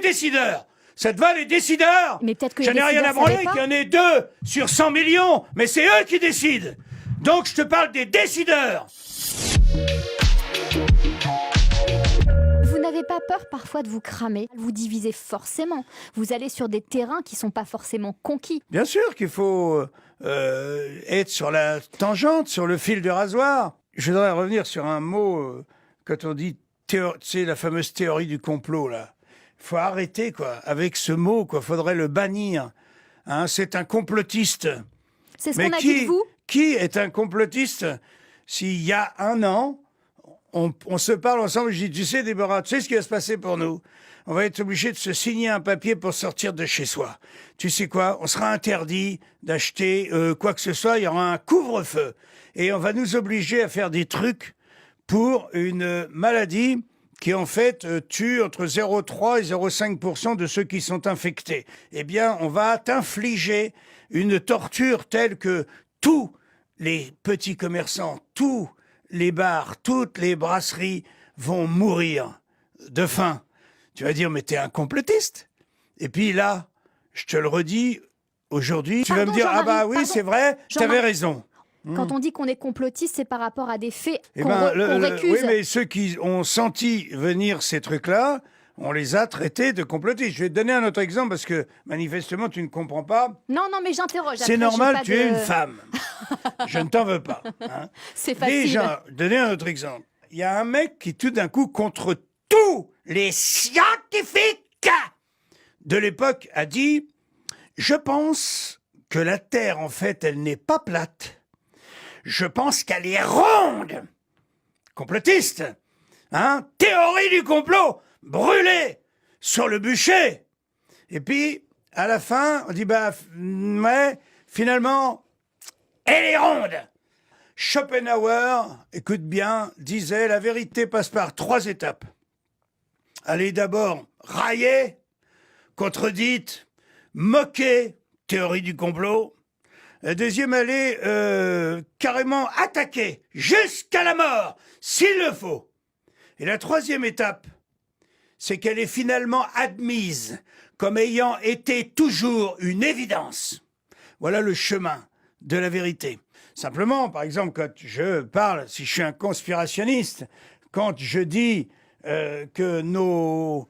décideurs. Ça te va, les décideurs? Mais peut-être que j'en ai rien à branler qu'il y en ait 2 sur 100 millions, mais c'est eux qui décident. Donc je te parle des décideurs. Vous n'avez pas peur parfois de vous cramer? Vous divisez forcément. Vous allez sur des terrains qui ne sont pas forcément conquis. Bien sûr qu'il faut être sur la tangente, sur le fil de rasoir. Je voudrais revenir sur un mot, quand on dit, tu sais, la fameuse théorie du complot, là. Il faut arrêter, quoi, avec ce mot, quoi. Faudrait le bannir. Hein, c'est un complotiste. C'est ce qu'on a dit de vous? Qui est un complotiste? S'il y a un an, on se parle ensemble, je dis, tu sais, Déborah, tu sais ce qui va se passer pour nous? On va être obligé de se signer un papier pour sortir de chez soi. Tu sais quoi? On sera interdit d'acheter quoi que ce soit, il y aura un couvre-feu. Et on va nous obliger à faire des trucs pour une maladie qui, en fait, tue entre 0,3 et 0,5% de ceux qui sont infectés. Eh bien, on va t'infliger une torture telle que tous les petits commerçants, tous les bars, toutes les brasseries vont mourir de faim. Tu vas dire, mais t'es un complotiste. Et puis là, je te le redis, aujourd'hui, tu vas me dire, ah bah oui, c'est vrai, t'avais raison. Quand on dit qu'on est complotiste, c'est par rapport à des faits qu'on récuse. Oui, mais ceux qui ont senti venir ces trucs-là, on les a traités de complotistes. Je vais te donner un autre exemple parce que manifestement tu ne comprends pas. Non, mais j'interroge. C'est normal, tu es une femme. Je ne t'en veux pas. Hein. C'est facile. Déjà, donner un autre exemple. Il y a un mec qui tout d'un coup, contre tous les scientifiques de l'époque, a dit « Je pense que la Terre, en fait, elle n'est pas plate. Je pense qu'elle est ronde. » Complotiste. Hein? Théorie du complot. Brûlé sur le bûcher. Et puis, à la fin, on dit, ouais, finalement, elle est ronde. Schopenhauer, écoute bien, disait, la vérité passe par 3 étapes. Elle est d'abord raillée, contredite, moquée, théorie du complot. La deuxième, elle est carrément attaquée, jusqu'à la mort, s'il le faut. Et la troisième étape, c'est qu'elle est finalement admise comme ayant été toujours une évidence. Voilà le chemin de la vérité. Simplement, par exemple, quand je parle, si je suis un conspirationniste, quand je dis que nos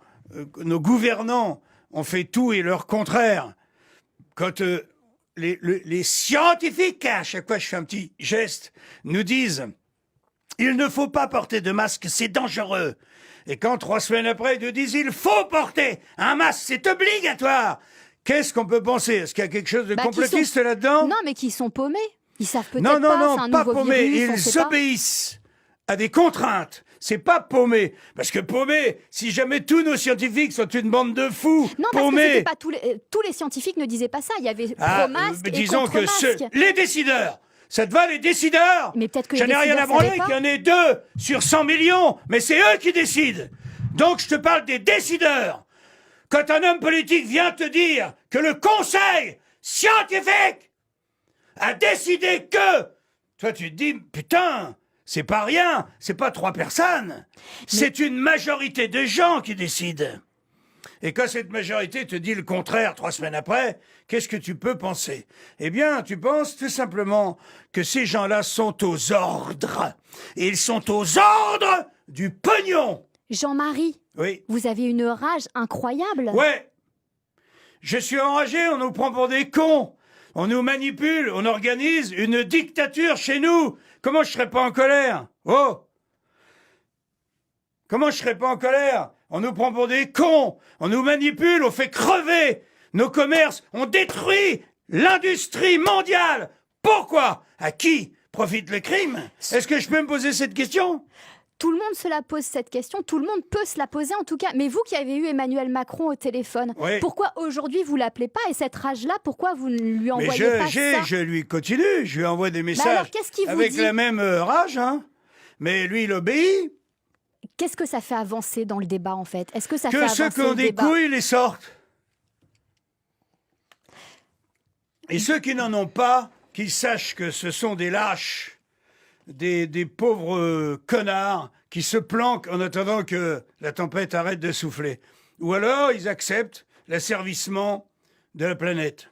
gouvernants ont fait tout et leur contraire, quand les scientifiques, à chaque fois je fais un petit geste, nous disent « il ne faut pas porter de masque, c'est dangereux ». Et quand 3 semaines après, ils nous disent « il faut porter un masque, c'est obligatoire ». Qu'est-ce qu'on peut penser? Est-ce qu'il y a quelque chose de complotiste là-dedans? Non, mais qui sont paumés. Ils savent peut-être pas, c'est un pas nouveau paumés. virus, Ils obéissent à des contraintes. C'est pas paumé. Parce que paumé, si jamais tous nos scientifiques sont une bande de fous, non, parce que c'était pas tous les scientifiques ne disaient pas ça. Il y avait pro-masque et contre-masque. Les décideurs. Ça te va, les décideurs? Mais peut-être que j'en ai rien à branler qu'il y en ait 2 sur 100 millions, mais c'est eux qui décident. Donc je te parle des décideurs. Quand un homme politique vient te dire que le conseil scientifique a décidé que... Toi, tu te dis, putain, c'est pas rien, c'est pas 3 personnes. C'est une majorité de gens qui décident. Et quand cette majorité te dit le contraire 3 semaines après, qu'est-ce que tu peux penser? Eh bien, tu penses tout simplement que ces gens-là sont aux ordres. Et ils sont aux ordres du pognon. Jean-Marie, oui. Vous avez une rage incroyable. Ouais. Je suis enragé, on nous prend pour des cons. On nous manipule, on organise une dictature chez nous. Comment je serais pas en colère? Oh! Comment je serais pas en colère? On nous prend pour des cons, on nous manipule, on fait crever nos commerces, on détruit l'industrie mondiale. Pourquoi? À qui profite le crime? Est-ce que je peux me poser cette question? Tout le monde se la pose cette question, tout le monde peut se la poser en tout cas. Mais vous qui avez eu Emmanuel Macron au téléphone, oui. Pourquoi aujourd'hui vous l'appelez pas? Et cette rage-là, pourquoi vous ne lui envoyez pas ça? Je lui continue, je lui envoie des messages alors, qu'est-ce qu'il vous avec dit? La même rage, hein. Mais lui, il obéit. Qu'est-ce que ça fait avancer dans le débat, en fait? Est-ce que ça fait que avancer ceux qui ont des couilles les sortent. Et ceux qui n'en ont pas, qu'ils sachent que ce sont des lâches, des pauvres connards qui se planquent en attendant que la tempête arrête de souffler. Ou alors ils acceptent l'asservissement de la planète.